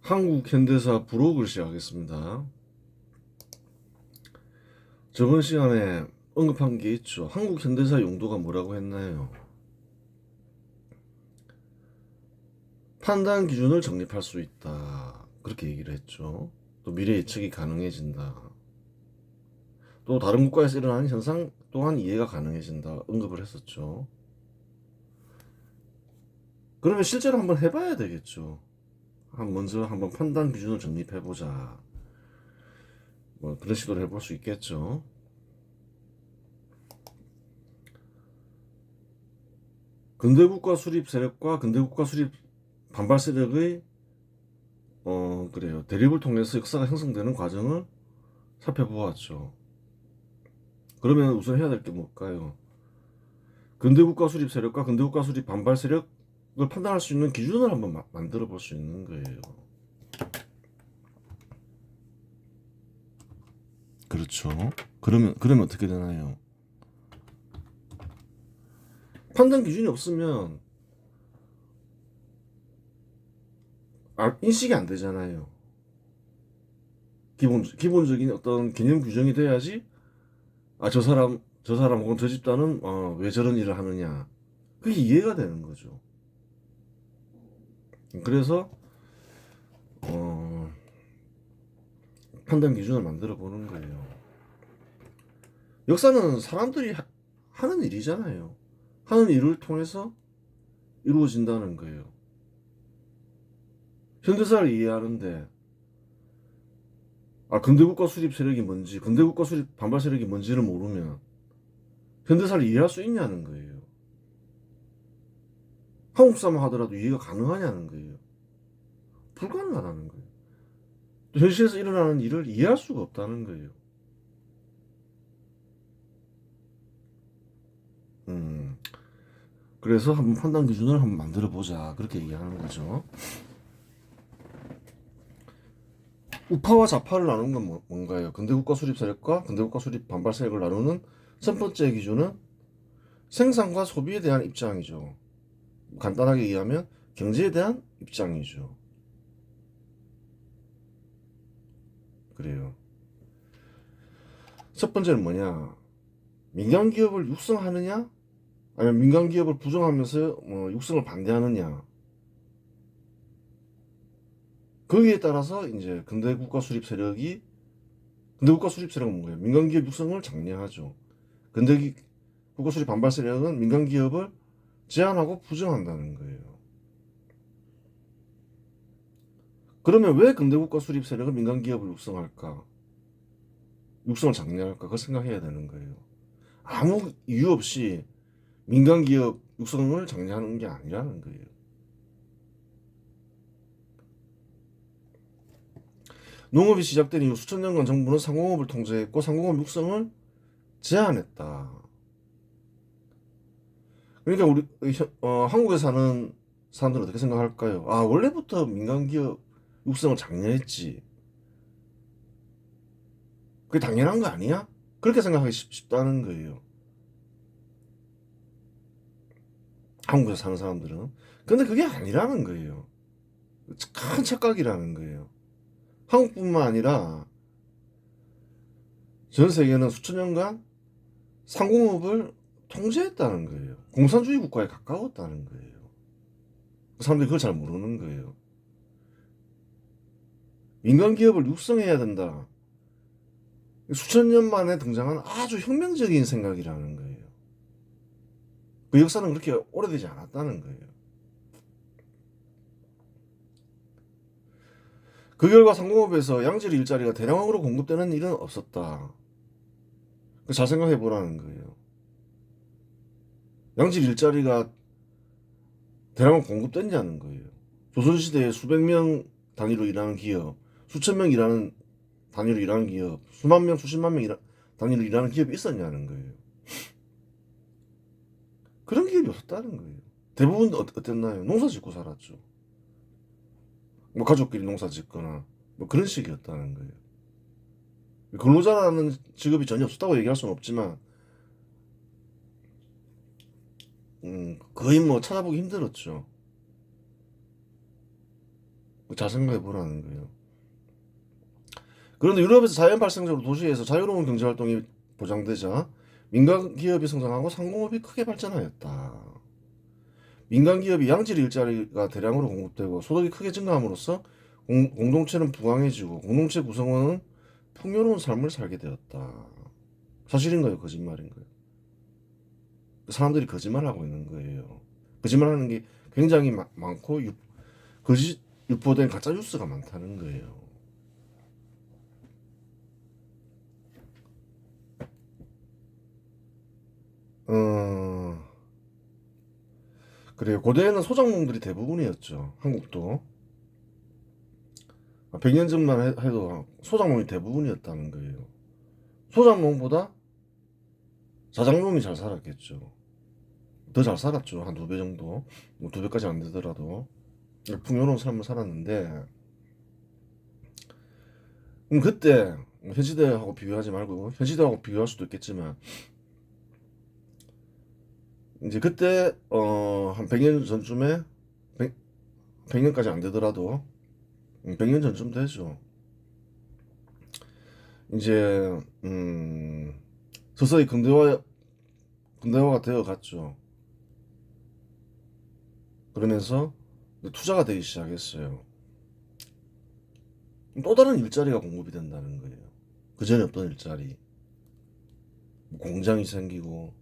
한국 현대사 부록을 시작하겠습니다. 저번 시간에 언급한 게 있죠. 한국 현대사 용도가 뭐라고 했나요? 판단 기준을 정립할 수 있다. 그렇게 얘기를 했죠. 또 미래 예측이 가능해진다. 또 다른 국가에서 일어나는 현상 또한 이해가 가능해진다. 언급을 했었죠. 그러면 실제로 한번 해봐야 되겠죠. 먼저 한번 판단 기준을 정립해보자. 뭐 그런 시도를 해볼 수 있겠죠. 근대국가 수립 세력과 근대국가 수립 반발 세력의 그래요. 대립을 통해서 역사가 형성되는 과정을 살펴보았죠. 그러면 우선 해야 될 게 뭘까요? 근대국가 수립 세력과 근대국가 수립 반발 세력을 판단할 수 있는 기준을 한번 만들어 볼 수 있는 거예요. 그렇죠. 그러면 어떻게 되나요? 판단 기준이 없으면 인식이 안 되잖아요. 기본적인 어떤 개념 규정이 돼야지, 저 사람 혹은 저 집단은 왜 저런 일을 하느냐. 그게 이해가 되는 거죠. 그래서 어, 판단 기준을 만들어 보는 거예요. 역사는 사람들이 하는 일이잖아요. 하는 일을 통해서 이루어진다는 거예요. 현대사를 이해하는데 근대국가 수립 세력이 뭔지, 근대국가 수립 반발 세력이 뭔지를 모르면 현대사를 이해할 수 있냐는 거예요. 한국 사람 하더라도 이해가 가능하냐는 거예요. 불가능하다는 거예요. 또 현실에서 일어나는 일을 이해할 수가 없다는 거예요. 음, 그래서 한번 판단 기준을 한번 만들어 보자. 그렇게 얘기하는 거죠. 우파와 좌파를 나누는 건 뭔가요? 근대국가 수립 세력과 근대국가 수립 반발 세력을 나누는 첫 번째 기준은 생산과 소비에 대한 입장이죠. 간단하게 얘기하면 경제에 대한 입장이죠. 그래요. 첫 번째는 뭐냐? 민간 기업을 육성하느냐? 아니면 민간 기업을 부정하면서 육성을 반대하느냐? 거기에 따라서 이제 근대 국가 수립 세력은 뭐예요? 민간 기업 육성을 장려하죠. 근대 국가 수립 반발 세력은 민간 기업을 제한하고 부정한다는 거예요. 그러면 왜 근대 국가 수립 세력은 민간 기업을 육성할까? 육성을 장려할까? 그걸 생각해야 되는 거예요. 아무 이유 없이 민간 기업 육성을 장려하는 게 아니라는 거예요. 농업이 시작된 이후 수천 년간 정부는 상공업을 통제했고 상공업 육성을 제한했다. 그러니까 한국에 사는 사람들은 어떻게 생각할까요? 원래부터 민간 기업 육성을 장려했지. 그게 당연한 거 아니야? 그렇게 생각하기 쉽다는 거예요. 한국에 사는 사람들은. 근데 그게 아니라는 거예요. 큰 착각이라는 거예요. 한국뿐만 아니라 전 세계는 수천 년간 상공업을 통제했다는 거예요. 공산주의 국가에 가까웠다는 거예요. 사람들이 그걸 잘 모르는 거예요. 민간 기업을 육성해야 된다. 수천 년 만에 등장한 아주 혁명적인 생각이라는 거예요. 그 역사는 그렇게 오래되지 않았다는 거예요. 그 결과 상공업에서 양질 일자리가 대량으로 공급되는 일은 없었다. 잘 생각해 보라는 거예요. 양질 일자리가 대량으로 공급됐냐는 거예요. 조선시대에 수백 명 단위로 일하는 기업, 수천 명 단위로 일하는 기업, 수만 명, 수십만 명 단위로 일하는 기업이 있었냐는 거예요. 그런 기업이 없었다는 거예요. 대부분 어땠나요? 농사 짓고 살았죠. 뭐 가족끼리 농사 짓거나 뭐 그런 식이었다는 거예요. 근로자라는 직업이 전혀 없었다고 얘기할 수는 없지만 거의 뭐 찾아보기 힘들었죠. 잘 생각해 보라는 거예요. 그런데 유럽에서 자연 발생적으로 도시에서 자유로운 경제 활동이 보장되자 민간 기업이 성장하고 상공업이 크게 발전하였다. 민간 기업이 양질 일자리가 대량으로 공급되고 소득이 크게 증가함으로써 공동체는 부강해지고 공동체 구성원은 풍요로운 삶을 살게 되었다. 사실인 거예요, 거짓말인 거예요? 사람들이 거짓말하고 있는 거예요. 거짓말하는 게 굉장히 많고 거짓 유포된 가짜 뉴스가 많다는 거예요. 어, 그래요. 고대에는 소작농들이 대부분이었죠. 한국도 100년 전만 해도 소작농이 대부분이었다는 거예요. 소작농보다 자작농이 잘 살았겠죠. 더 잘 살았죠. 한 2배 정도. 뭐 2배까지 안 되더라도 풍요로운 삶을 살았는데, 그때 현 시대하고 비교하지 말고 현 시대하고 비교할 수도 있겠지만 이제 그때 한 100년 전쯤에 100년까지 안 되더라도 100년 전쯤 되죠. 이제 서서히 근대화가 되어 갔죠. 그러면서 투자가 되기 시작했어요. 또 다른 일자리가 공급이 된다는 거예요. 그 전에 없던 일자리. 공장이 생기고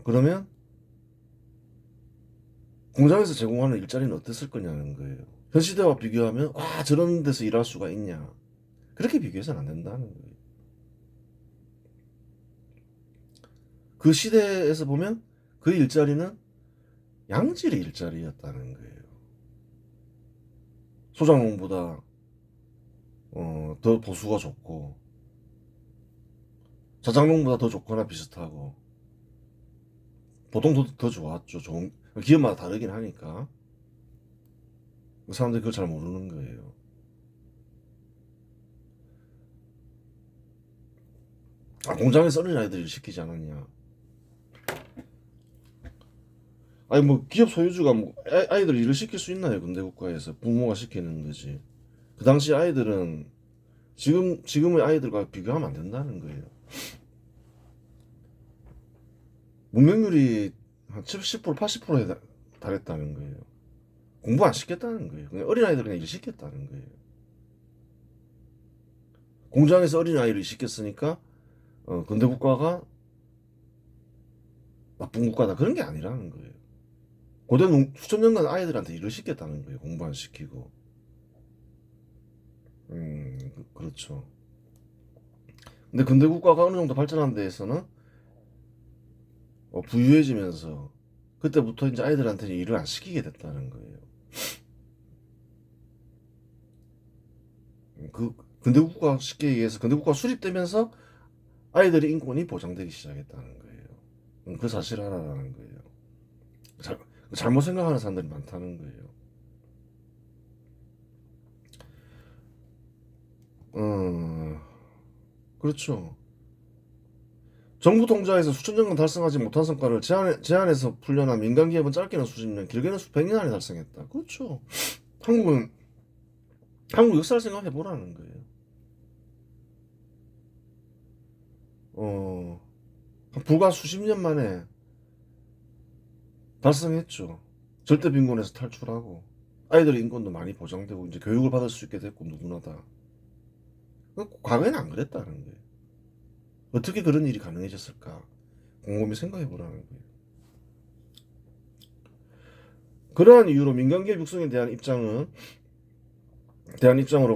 그러면 공장에서 제공하는 일자리는 어땠을 거냐는 거예요. 현 시대와 비교하면 저런 데서 일할 수가 있냐. 그렇게 비교해서는 안 된다는 거예요. 그 시대에서 보면 그 일자리는 양질의 일자리였다는 거예요. 소작농보다 더 보수가 좋고 자작농보다 더 좋거나 비슷하고 보통 더 좋았죠. 기업마다 다르긴 하니까 사람들이 그걸 잘 모르는 거예요. 공장에서 어린 아이들을 시키지 않았냐. 아니 뭐 기업 소유주가 뭐 아이들 일을 시킬 수 있나요? 근대 국가에서 부모가 시키는 거지. 그 당시 아이들은 지금의 아이들과 비교하면 안 된다는 거예요. 문명률이 한 70% 80%에 달했다는 거예요. 공부 안 시켰다는 거예요. 그냥 어린아이들 그냥 일 시켰다는 거예요. 공장에서 어린아이를 시켰으니까 근대 국가가 나쁜 국가다 그런 게 아니라는 거예요. 고대는 수천 년간 아이들한테 일을 시켰다는 거예요. 공부 안 시키고. 그렇죠. 근데 근대 국가가 어느 정도 발전한 데에서는 부유해지면서 그때부터 이제 아이들한테는 일을 안 시키게 됐다는 거예요. 그 근대 국가 쉽게 얘기해서 근대 국가 수립되면서 아이들의 인권이 보장되기 시작했다는 거예요. 그 사실 알아라는 거예요. 잘, 잘못 생각하는 사람들이 많다는 거예요. 그렇죠. 정부 통제하에서 수천 년간 달성하지 못한 성과를 제한해서 풀려난 민간 기업은 짧게는 수십 년, 길게는 수백 년 안에 달성했다. 그렇죠. 한국은 한국 역사를 생각해 보라는 거예요. 어, 불과 수십 년 만에 달성했죠. 절대 빈곤에서 탈출하고 아이들의 인권도 많이 보장되고 이제 교육을 받을 수 있게 됐고 누구나 다. 과거에는 안 그랬다는 거예요. 어떻게 그런 일이 가능해졌을까? 곰곰이 생각해 보라는 거예요. 그러한 이유로 민간기업 육성에 대한 입장으로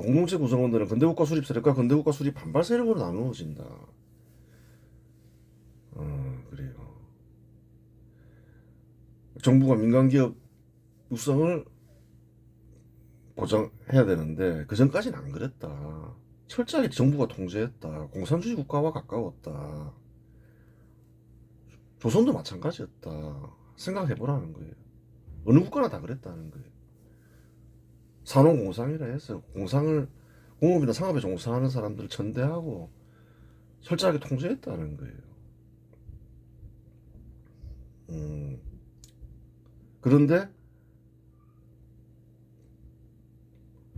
공동체 구성원들은 근대국가 수립 세력과 근대국가 수립 반발 세력으로 나누어진다. 그래요. 정부가 민간기업 육성을 보장해야 되는데 그 전까지는 안 그랬다. 철저하게 정부가 통제했다. 공산주의 국가와 가까웠다. 조선도 마찬가지였다. 생각해보라는 거예요. 어느 국가나 다 그랬다는 거예요. 산업공상이라 해서 공업이나 상업에 종사하는 사람들을 천대하고 철저하게 통제했다는 거예요. 그런데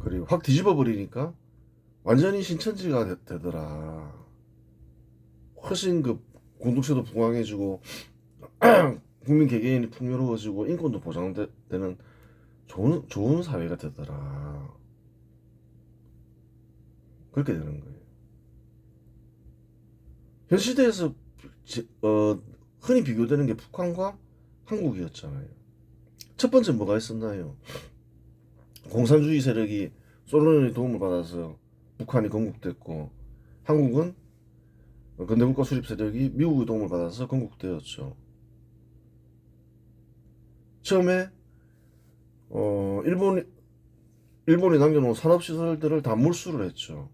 그리고 확 뒤집어 버리니까 완전히 신천지가 되더라. 훨씬 그 공동체도 부강해지고 국민 개개인이 풍요로워지고 인권도 보장되는 좋은 사회가 되더라. 그렇게 되는 거예요. 현 시대에서 흔히 비교되는 게 북한과 한국이었잖아요. 첫 번째 뭐가 있었나요? 공산주의 세력이 소련의 도움을 받아서 북한이 건국됐고, 한국은 근대국가 수립 세력이 미국의 도움을 받아서 건국되었죠. 처음에 일본이 남겨놓은 산업시설들을 다 몰수를 했죠.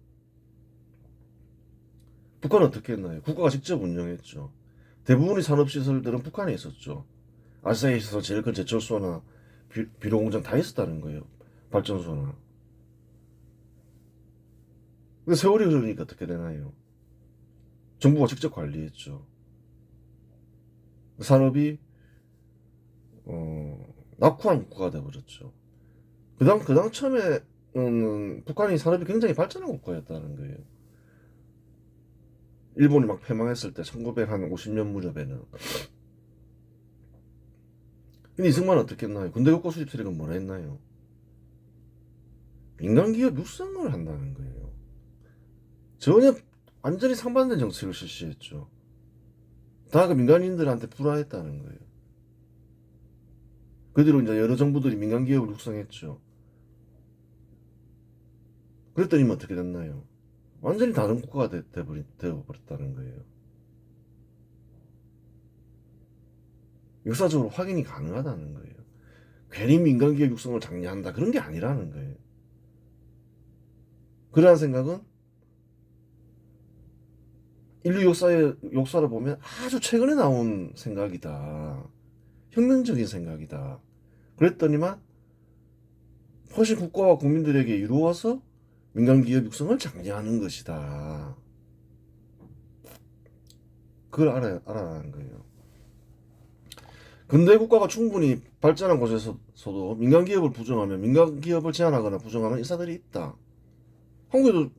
북한은 어떻게 했나요? 국가가 직접 운영했죠. 대부분의 산업시설들은 북한에 있었죠. 아시아에 있어서 제일 큰 제철소나 비료공장 다 있었다는 거예요. 발전소나. 근데 세월이 흐르니까 어떻게 되나요? 정부가 직접 관리했죠. 산업이 낙후한 국가가 되어버렸죠. 그당 처음에는 북한이 산업이 굉장히 발전한 국가였다는 거예요. 일본이 막 패망했을 때 1950년 무렵에는. 근데 이승만은 어떻게 했나요? 군대국가 수립 세력은 뭐라 했나요? 민간기업 육성을 한다는 거예요. 전혀 완전히 상반된 정책을 실시했죠. 다 그 민간인들한테 불화했다는 거예요. 그 뒤로 이제 여러 정부들이 민간기업을 육성했죠. 그랬더니 어떻게 됐나요? 완전히 다른 국가가 되어버렸다는 거예요. 역사적으로 확인이 가능하다는 거예요. 괜히 민간기업 육성을 장려한다 그런 게 아니라는 거예요. 그러한 생각은 인류 역사를 보면 아주 최근에 나온 생각이다. 혁명적인 생각이다. 그랬더니만 훨씬 국가와 국민들에게 이루어서 민간기업 육성을 장려하는 것이다. 그걸 알아라는 거예요. 근대 국가가 충분히 발전한 곳에서도 민간기업을 부정하면 민간기업을 제한하거나 부정하는 인사들이 있다. 한국은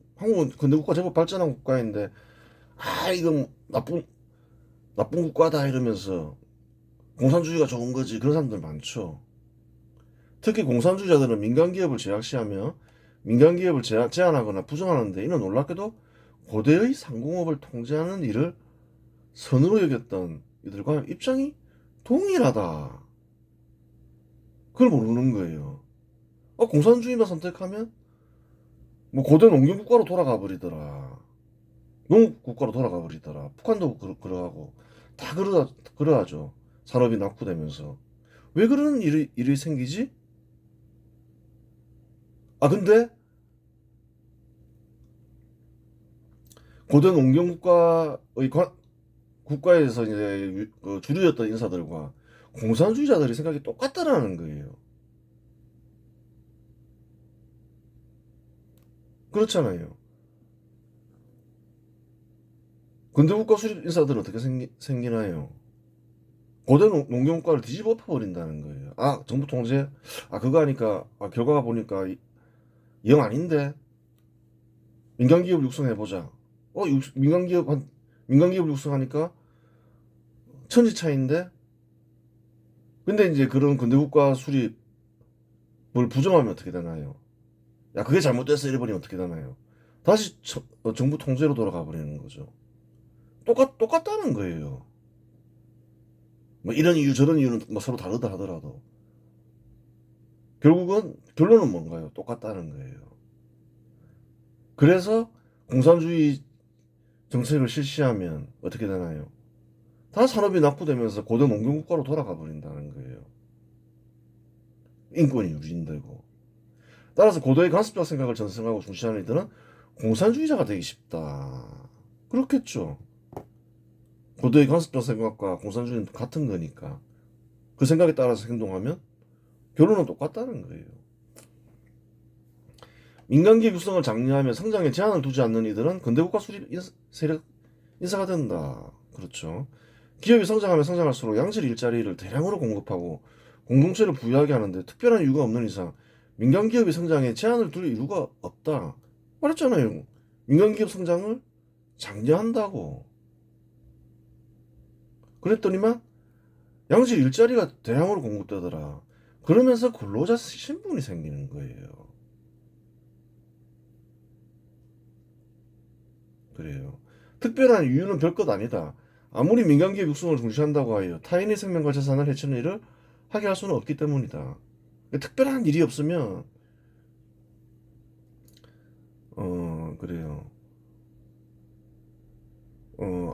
근대 국가 제법 발전한 국가인데 이건 나쁜 국가다 이러면서 공산주의가 좋은 거지 그런 사람들 많죠. 특히 공산주의자들은 민간기업을 제한하거나 부정하는데 이는 놀랍게도 고대의 상공업을 통제하는 일을 선으로 여겼던 이들과 입장이 동일하다. 그걸 모르는 거예요. 공산주의만 선택하면 뭐 고대 농경국가로 돌아가 버리더라. 농국가로 돌아가 버리더라. 북한도 그러하고 다 그러하죠. 산업이 낙후되면서. 왜 그런 일이 생기지? 근데 고대 국가에서 이제 주류였던 인사들과 공산주의자들이 생각이 똑같다라는 거예요. 그렇잖아요. 근대 국가 수립 인사들은 어떻게 생기나요? 고대 농경국가를 뒤집어 엎어버린다는 거예요. 정부 통제? 그거 하니까 결과가 보니까 영 아닌데 민간기업 육성해보자. 민간기업 육성하니까 천지차인데. 근데 이제 그런 근대국가 수립을 부정하면 어떻게 되나요? 그게 잘못됐어 이래버리면 어떻게 되나요? 다시 정부 통제로 돌아가 버리는 거죠. 똑같다는 거예요. 뭐 이런 이유 저런 이유는 뭐 서로 다르다 하더라도 결론은 뭔가요? 똑같다는 거예요. 그래서 공산주의 정책을 실시하면 어떻게 되나요? 다 산업이 낙후되면서 고대 농경국가로 돌아가 버린다는 거예요. 인권이 유린되고. 따라서 고도의 간섭적 생각을 전승하고 중시하는 이들은 공산주의자가 되기 쉽다. 그렇겠죠. 고도의 간섭적 생각과 공산주의는 같은 거니까 그 생각에 따라서 행동하면 결론은 똑같다는 거예요. 민간기업 육성을 장려하며 성장에 제한을 두지 않는 이들은 근대국가 수립 세력 인사가 된다. 그렇죠. 기업이 성장하면 성장할수록 양질 일자리를 대량으로 공급하고 공동체를 부유하게 하는데 특별한 이유가 없는 이상 민간 기업의 성장에 제한을 둘 이유가 없다. 말했잖아요. 민간 기업 성장을 장려한다고. 그랬더니만 양질 일자리가 대량으로 공급되더라. 그러면서 근로자 신분이 생기는 거예요. 그래요. 특별한 이유는 별것 아니다. 아무리 민간기업 육성을 중시한다고 하여 타인의 생명과 재산을 해치는 일을 하게 할 수는 없기 때문이다. 특별한 일이 없으면 그래요.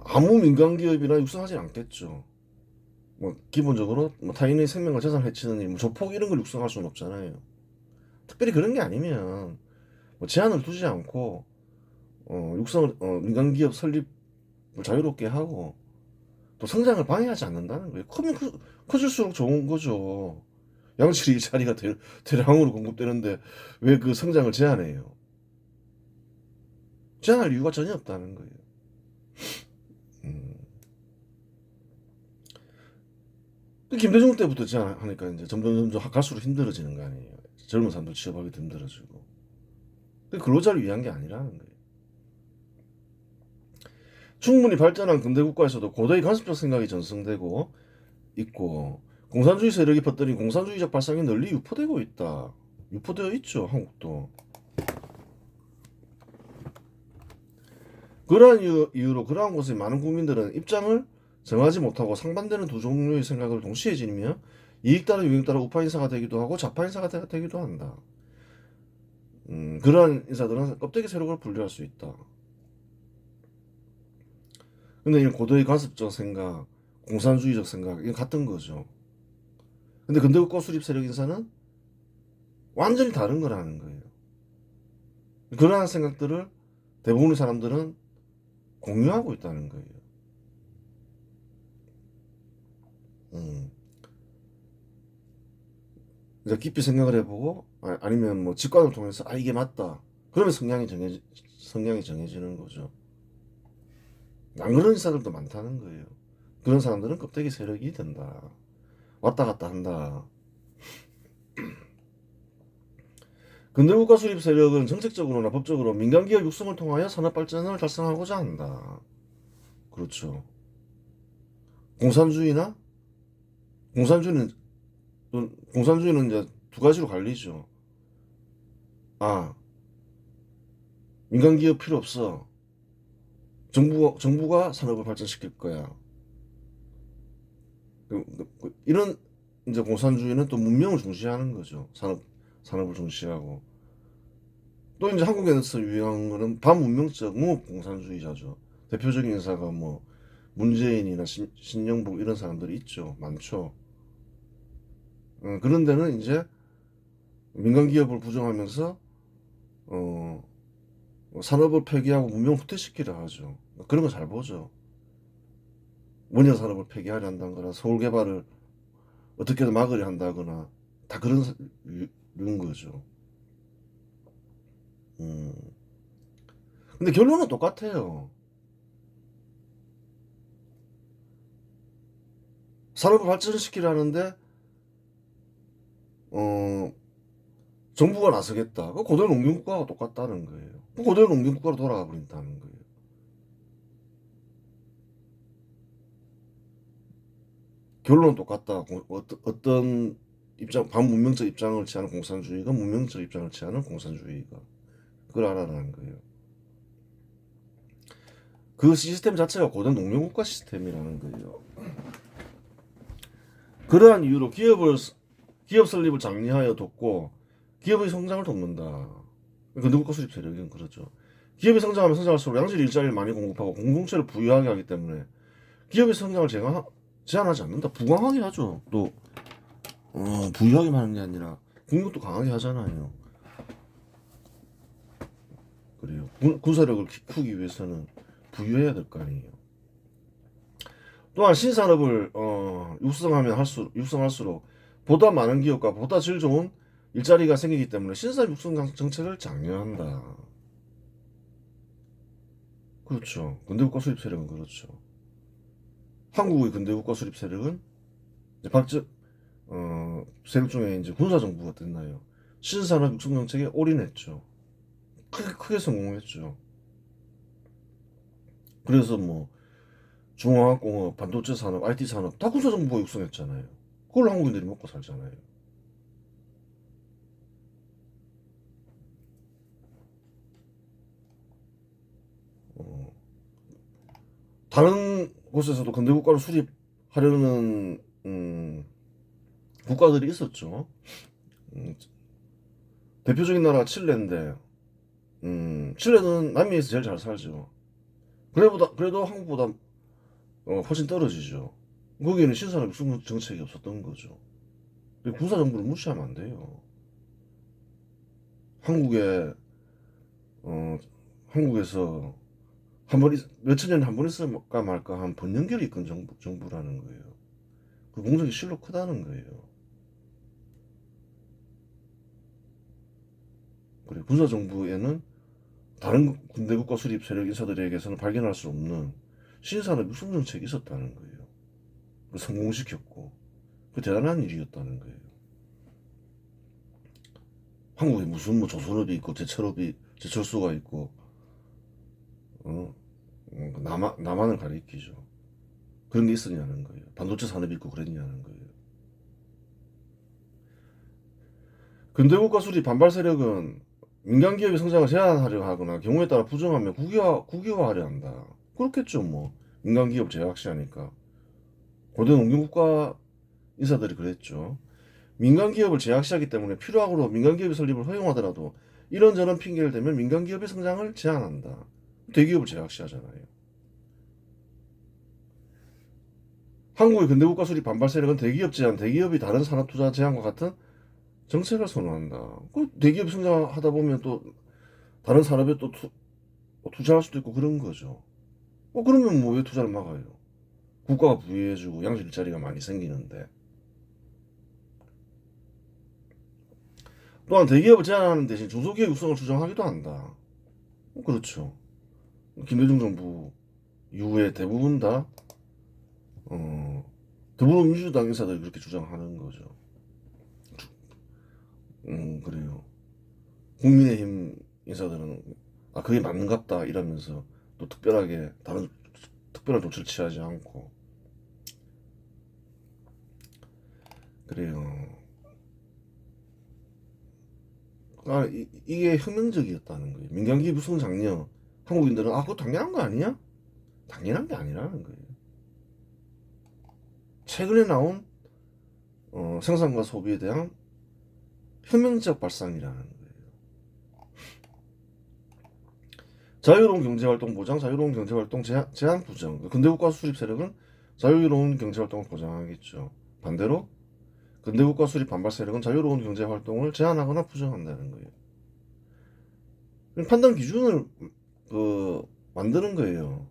아무 민간기업이나 육성하지 않겠죠. 뭐 기본적으로 뭐 타인의 생명과 재산을 해치는 일, 뭐 조폭 이런 걸 육성할 수는 없잖아요. 특별히 그런 게 아니면 뭐 제한을 두지 않고 육성을 민간기업 설립을 자유롭게 하고 또 성장을 방해하지 않는다는 거예요. 크면 커질수록 좋은 거죠. 양질의 자리가 대량으로 공급되는데 왜 그 성장을 제한해요? 제한할 이유가 전혀 없다는 거예요. 음. 김대중 때부터 제한하니까 이제 점점 갈수록 힘들어지는 거 아니에요. 젊은 사람들 취업하기도 힘들어지고. 근로자를 위한 게 아니라는 거예요. 충분히 발전한 근대국가에서도 고도의 간섭적 생각이 전승되고 있고 공산주의 세력이 퍼뜨린 공산주의적 발상이 널리 유포되고 있다. 유포되어 있죠. 한국도. 그러한 이유로 그러한 곳의 많은 국민들은 입장을 정하지 못하고 상반되는 두 종류의 생각을 동시에 지니며 이익 따라 유익 따라 우파 인사가 되기도 하고 좌파 인사가 되기도 한다. 그러한 인사들은 껍데기 세력을 분류할 수 있다. 근데 이 고도의 간섭적 생각, 공산주의적 생각 이건 같은 거죠. 근데 근대국가 수립 세력 인사는 완전히 다른 거라는 거예요. 그러한 생각들을 대부분의 사람들은 공유하고 있다는 거예요. 음. 이제 깊이 생각을 해보고 아니면 뭐 직관을 통해서 이게 맞다. 그러면 성향이 정해지는 거죠. 안 그런 인사들도 많다는 거예요. 그런 사람들은 껍데기 세력이 된다. 왔다 갔다 한다. 근대국가 수립 세력은 정책적으로나 법적으로 민간기업 육성을 통하여 산업 발전을 달성하고자 한다. 그렇죠. 공산주의나 공산주의는 공산주의는 이제 두 가지로 갈리죠. 아, 민간기업 필요 없어. 정부가 산업을 발전시킬 거야. 이런 이제 공산주의는 또 문명을 중시하는 거죠. 산업을 중시하고. 또 이제 한국에서 유행한 거는 반문명적 공산주의자죠. 대표적인 인사가 뭐 문재인이나 신영복 이런 사람들이 있죠. 많죠. 그런 데는 이제 민간 기업을 부정하면서 어, 산업을 폐기하고 문명 후퇴시키려 하죠. 그런 거 잘 보죠. 원년 산업을 폐기하려 한다거나 서울 개발을 어떻게든 막으려 한다거나 다 그런 류인 거죠. 음. 근데 결론은 똑같아요. 산업을 발전시키려는데 어, 정부가 나서겠다. 그 고대 농경국가가 똑같다는 거예요. 그 고대 농경국가로 돌아가 버린다는 거예요. 결론은 똑같다. 어떤 입장, 반문명적 입장을 취하는 공산주의가 문명적 입장을 취하는 공산주의가 그걸 알아라는 거예요. 그 시스템 자체가 고대 농경국가 시스템이라는 거예요. 그러한 이유로 기업 설립을 장려하여 돕고 기업의 성장을 돕는다. 근대국가 수립 세력은 그렇죠. 기업이 성장하면 성장할수록 양질 일자리를 많이 공급하고 공동체를 부유하게 하기 때문에 기업의 성장을 제한하지 않는다. 부강하게 하죠. 또 부유하게만 하는 게 아니라 공격도 강하게 하잖아요. 그래요. 군사력을 키우기 위해서는 부유해야 될 거 아니에요. 또한 신산업을 육성할수록 보다 많은 기업과 보다 질 좋은 일자리가 생기기 때문에 신산업 육성 정책을 장려한다. 그렇죠. 근대국가 수립 세력은 그렇죠. 한국의 근대국가 수립 세력은 이제 세력 중에 이제 군사정부가 됐나요? 신산업 육성 정책에 올인했죠. 크게 성공했죠. 그래서 뭐 중화학공업, 반도체 산업, IT 산업 다 군사정보가 육성했잖아요. 그걸 한국인들이 먹고 살잖아요. 어, 다른 곳에서도 근대 국가를 수립하려는 국가들이 있었죠. 음, 대표적인 나라가 칠레인데 칠레는 남미에서 제일 잘 살죠. 그래도 한국보다 훨씬 떨어지죠. 거기에는 신산업 육성 정책이 없었던 거죠. 군사 정부를 무시하면 안 돼요. 한국에 어, 한국에서 몇천 년에 한 번 있을까 말까 한 번영결이 이끈 정부라는 거예요. 그 공적이 실로 크다는 거예요. 그래 군사 정부에는 다른 군대 국가 수립 세력 인사들에게서는 발견할 수 없는 신산업 육성 정책이 있었다는 거예요. 그 성공시켰고 그 대단한 일이었다는 거예요. 한국에 무슨 뭐 조선업이 있고 제철소가 있고 어, 남한을 가리키죠. 그런 게 있었냐는 거예요. 반도체 산업이 있고 그랬냐는 거예요. 근대국가 수립 반발 세력은 민간 기업의 성장을 제한하려 하거나 경우에 따라 부정하면 국유화하려 한다. 그렇겠죠, 뭐. 민간 기업 제약시하니까. 고대 농경국가 인사들이 그랬죠. 민간 기업을 제약시하기 때문에 필요하고로 민간 기업의 설립을 허용하더라도 이런저런 핑계를 대면 민간 기업의 성장을 제한한다. 대기업을 제약시하잖아요. 한국의 근대국가 수립 반발 세력은 대기업 제한, 대기업이 다른 산업 투자 제한과 같은 정책을 선호한다. 그 대기업 성장하다 보면 또 다른 산업에 또 투자할 수도 있고 그런 거죠. 그러면 뭐 왜 투자를 막아요? 국가가 부여해주고 양질 일자리가 많이 생기는데. 또한 대기업을 제한하는 대신 중소기업 육성을 추정하기도 한다. 그렇죠. 김대중 정부 이후에 대부분 다 더불어민주당 인사들이 그렇게 주장하는 거죠. 그래요. 국민의힘 인사들은 그게 맞는갑다 이러면서 또 다른 특별한 조치를 취하지 않고 그래요. 이게 혁명적이었다는 거예요. 민간기업 유승 장려. 한국인들은 그거 당연한 거 아니야? 당연한 게 아니라는 거예요. 최근에 나온 생산과 소비에 대한 혁명적 발상이라는 거예요. 자유로운 경제활동 보장, 자유로운 경제활동 제한 부정. 근대국가 수립 세력은 자유로운 경제활동을 보장하겠죠. 반대로 근대국가 수립 반발 세력은 자유로운 경제활동을 제한하거나 부정한다는 거예요. 판단 기준을 만드는 거예요.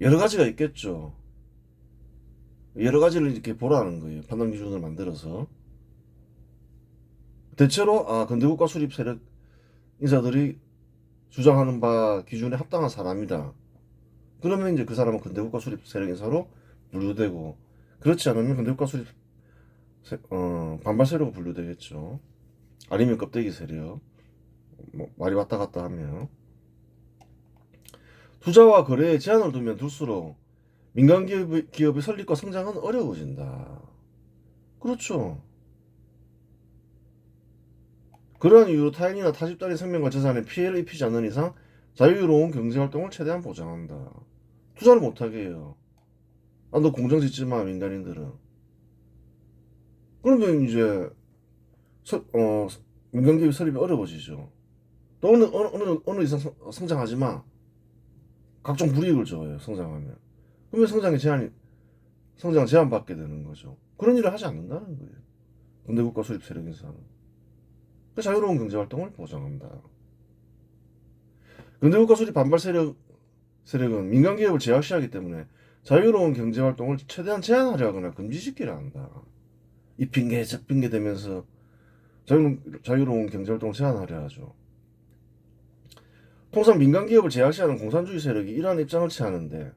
여러 가지가 있겠죠. 여러 가지를 이렇게 보라는 거예요. 판단 기준을 만들어서. 대체로 근대국가 수립 세력 인사들이 주장하는 바 기준에 합당한 사람이다. 그러면 이제 그 사람은 근대국가 수립 세력 인사로 분류되고, 그렇지 않으면 근대국가 수립 반발 세력으로 분류되겠죠. 아니면 껍데기 세력. 뭐 말이 왔다 갔다 하면 투자와 거래에 제한을 두면 둘수록 민간 기업의 설립과 성장은 어려워진다. 그렇죠. 그러한 이유로 타인이나 타집단의 생명과 재산에 피해를 입히지 않는 이상 자유로운 경제활동을 최대한 보장한다. 투자를 못하게 해요. 너 공장 짓지 마, 민간인들은. 그러면 이제 민간기업 설립이 어려워지죠. 또 어느 이상 성장하지 마. 각종 불이익을 줘요, 성장하면. 그러면 성장 제한받게 되는 거죠. 그런 일을 하지 않는다는 거예요. 근대국가 수립 세력에서는. 자유로운 경제활동을 보장한다. 근대국가 수립 반발 세력은 민간기업을 제약시하기 때문에 자유로운 경제활동을 최대한 제한하려 하거나 금지시키려 한다. 이 핑계 저 핑계 대면서 자유로운 경제활동을 제한하려 하죠. 통상 민간기업을 제약시하는 공산주의 세력이 이러한 입장을 취하는데,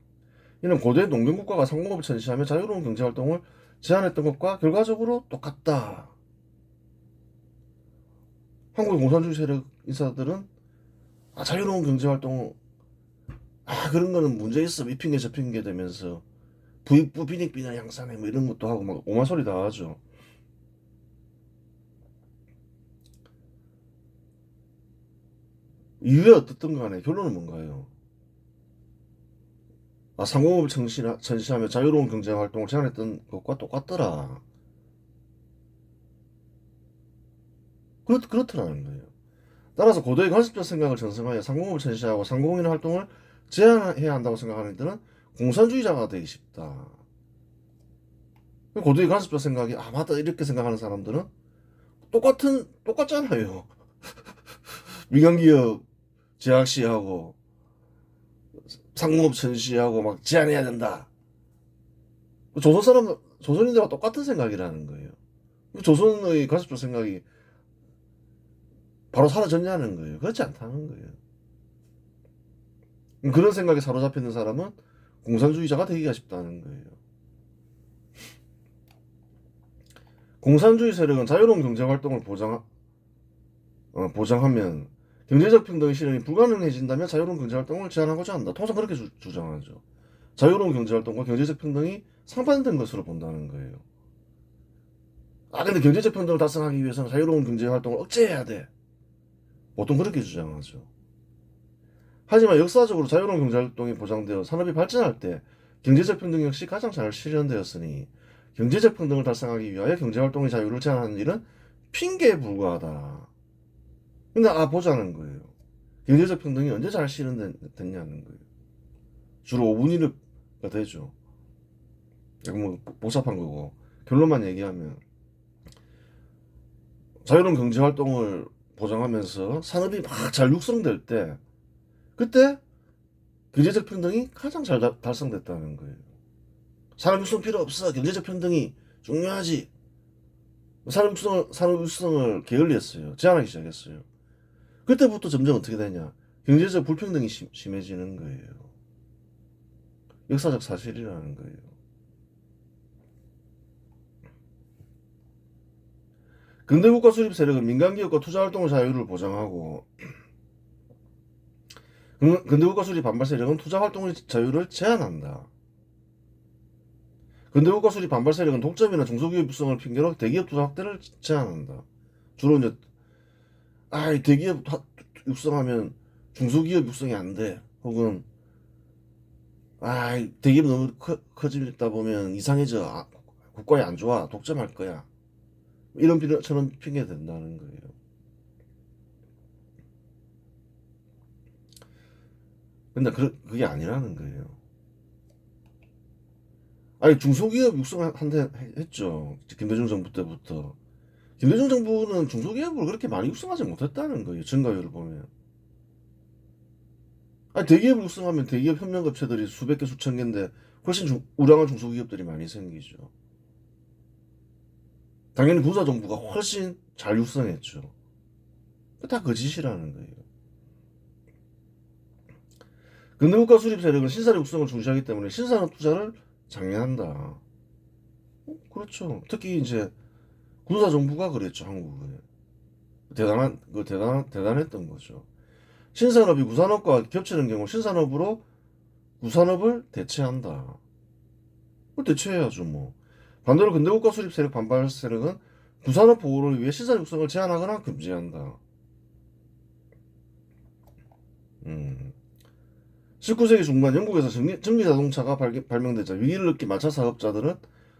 이는 고대 농경국가가 상공업을 천시하며 자유로운 경제활동을 제한했던 것과 결과적으로 똑같다. 한국의 공산주의 세력 인사들은 자유로운 경제활동 그런 거는 문제 있어 이 핑계 저 핑계 되면서 부익부 빈익빈양 양산해 뭐 이런 것도 하고 막 오만 소리 다 하죠. 이유에 어떻든 간에 결론은 뭔가요? 상공업을 전시하며 자유로운 경제활동을 제한했던 것과 똑같더라. 그렇더라는 거예요. 따라서 고도의 관습적 생각을 전승하여 상공업을 전시하고 상공인 활동을 제한해야 한다고 생각하는 이들은 공산주의자가 되기 쉽다. 고도의 관습적 생각이 맞다 이렇게 생각하는 사람들은 똑같잖아요. 민간기업 제약시하고 상공업 전시하고 막 제한해야 된다. 조선인들과 똑같은 생각이라는 거예요. 조선의 관습적 생각이 바로 사라졌냐는 거예요. 그렇지 않다는 거예요. 그런 생각에 사로잡혀 있는 사람은 공산주의자가 되기가 쉽다는 거예요. 공산주의 세력은 자유로운 경제활동을 보장하면 경제적 평등의 실현이 불가능해진다면 자유로운 경제활동을 제한하고자 한다. 통상 그렇게 주장하죠. 자유로운 경제활동과 경제적 평등이 상반된 것으로 본다는 거예요. 근데 경제적 평등을 달성하기 위해서는 자유로운 경제활동을 억제해야 돼. 보통 그렇게 주장하죠. 하지만 역사적으로 자유로운 경제활동이 보장되어 산업이 발전할 때 경제적 평등 역시 가장 잘 실현되었으니 경제적 평등을 달성하기 위하여 경제활동의 자유를 제한하는 일은 핑계에 불과하다. 근데 보자는 거예요. 경제적 평등이 언제 잘 실현됐냐는 거예요. 주로 5분 1가 되죠. 뭐 복잡한 거고 결론만 얘기하면 자유로운 경제활동을 보장하면서 산업이 막 잘 육성될 때 그때 경제적 평등이 가장 잘 달성됐다는 거예요. 산업 육성 필요 없어. 경제적 평등이 중요하지. 산업 육성을 게을리했어요. 제한하기 시작했어요. 그때부터 점점 어떻게 되냐. 경제적 불평등이 심해지는 거예요. 역사적 사실이라는 거예요. 근대국가 수립 세력은 민간기업과 투자활동의 자유를 보장하고 근대국가 수립 반발 세력은 투자활동의 자유를 제한한다. 근대국가 수립 반발 세력은 독점이나 중소기업 육성을 핑계로 대기업 투자 확대를 제한한다. 주로 이제 대기업 육성하면 중소기업 육성이 안 돼. 혹은 대기업 너무 커지다 보면 이상해져. 국가에 안 좋아. 독점할 거야. 이런 처럼 핑계 된다는 거예요. 근데 그게 아니라는 거예요. 중소기업 육성한테 했죠. 김대중 정부 때부터. 김대중 정부는 중소기업을 그렇게 많이 육성하지 못했다는 거예요. 증가율을 보면. 대기업을 육성하면 대기업 협력업체들이 수백 개, 수천 개인데 훨씬 우량한 중소기업들이 많이 생기죠. 당연히 군사 정부가 훨씬 잘 육성했죠. 다 거짓이라는 거예요. 근대국가 수립 세력은 신산업 육성을 중시하기 때문에 신산업 투자를 장려한다. 그렇죠. 특히 이제 군사 정부가 그랬죠, 한국은. 대단했던 거죠. 신산업이 구산업과 겹치는 경우 신산업으로 구산업을 대체한다. 대체해야죠, 뭐. 반대로 근대국가 수립 세력 반발 세력은 구산업 보호를 위해 신산업 육성을 제한하거나 금지한다. 19세기 중반 영국에서 전기 자동차가 발명되자 위기를 느낀 마차 사업자들은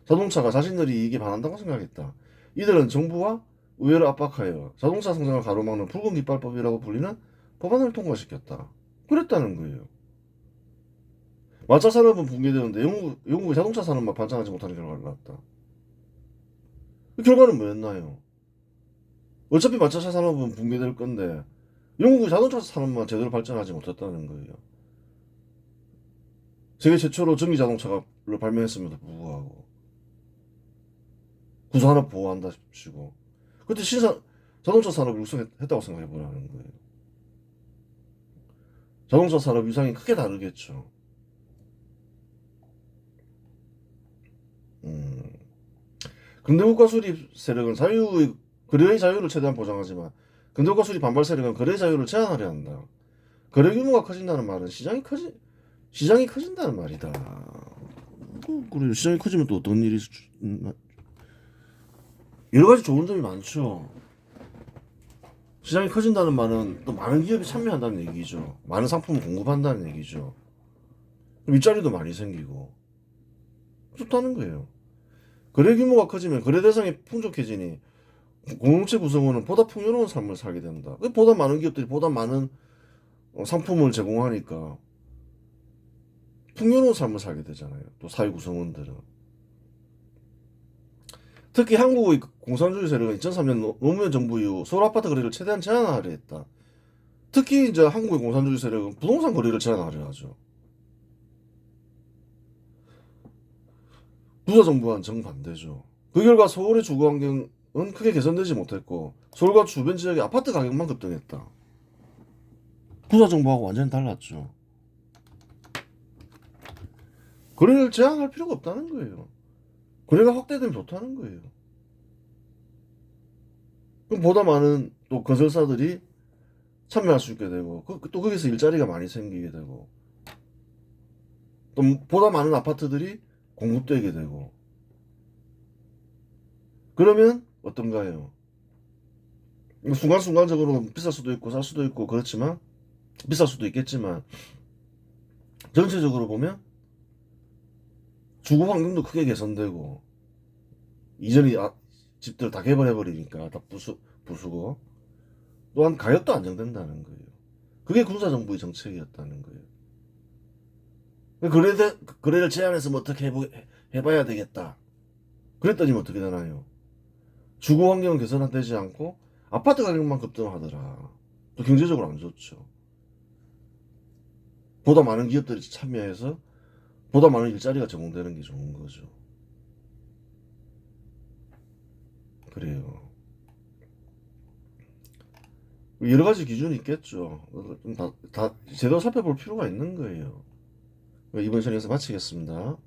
자동차가 자신들이 이익에 반한다고 생각했다. 이들은 정부와 의회를 압박하여 자동차 생산을 가로막는 붉은 깃발법이라고 불리는 법안을 통과시켰다. 그랬다는 거예요. 마차 산업은 붕괴되는데 영국의 자동차 산업만 발전하지 못하는 결과를 낳았다. 그 결과는 뭐였나요? 어차피 마차차 산업은 붕괴될 건데 영국의 자동차 산업만 제대로 발전하지 못했다는 거예요. 세계 최초로 전기 자동차를 발명했음에도 불구하고 구산업 보호한다 싶시고 그때 자동차 산업을 육성했다고 생각해 보라는 거예요. 자동차 산업 위상이 크게 다르겠죠. 근대국가 수립 세력은 거래의 자유를 최대한 보장하지만 근대국가 수립 반발 세력은 거래 자유를 제한하려 한다. 거래 규모가 커진다는 말은 시장이 커진다는 말이다. 그래요. 시장이 커지면 또 어떤 일이 여러 가지 좋은 점이 많죠. 시장이 커진다는 말은 또 많은 기업이 참여한다는 얘기죠. 많은 상품을 공급한다는 얘기죠. 일자리도 많이 생기고 좋다는 거예요. 거래 규모가 커지면 거래 대상이 풍족해지니 공동체 구성원은 보다 풍요로운 삶을 살게 된다. 보다 많은 기업들이 보다 많은 상품을 제공하니까 풍요로운 삶을 살게 되잖아요. 또 사회 구성원들은. 특히 한국의 공산주의 세력은 2003년 노무현 정부 이후 서울 아파트 거래를 최대한 제한하려 했다. 특히 이제 한국의 공산주의 세력은 부동산 거래를 제한하려 하죠. 부자 정부와는 정반대죠. 그 결과 서울의 주거 환경은 크게 개선되지 못했고 서울과 주변 지역의 아파트 가격만 급등했다. 부자 정부하고 완전히 달랐죠. 거래를 제한할 필요가 없다는 거예요. 거래가 확대되면 좋다는 거예요. 그럼 보다 많은 또 건설사들이 참여할 수 있게 되고 또 거기서 일자리가 많이 생기게 되고 또 보다 많은 아파트들이 공급되게 되고 그러면 어떤가요? 순간순간적으로 비쌀 수도 있고 쌀 수도 있고 그렇지만 비쌀 수도 있겠지만 전체적으로 보면 주거 환경도 크게 개선되고 이전에 집들 다 개발해버리니까 다 부수고 또한 가격도 안정된다는 거예요. 그게 군사정부의 정책이었다는 거예요. 거래를 제한해서 뭐 어떻게 해봐야 되겠다. 그랬더니 어떻게 되나요? 주거 환경은 개선되지 않고 아파트 가격만 급등하더라. 또 경제적으로 안 좋죠. 보다 많은 기업들이 참여해서 보다 많은 일자리가 제공되는 게 좋은 거죠. 그래요. 여러 가지 기준이 있겠죠. 다 제대로 살펴볼 필요가 있는 거예요. 이번 시간에서 마치겠습니다.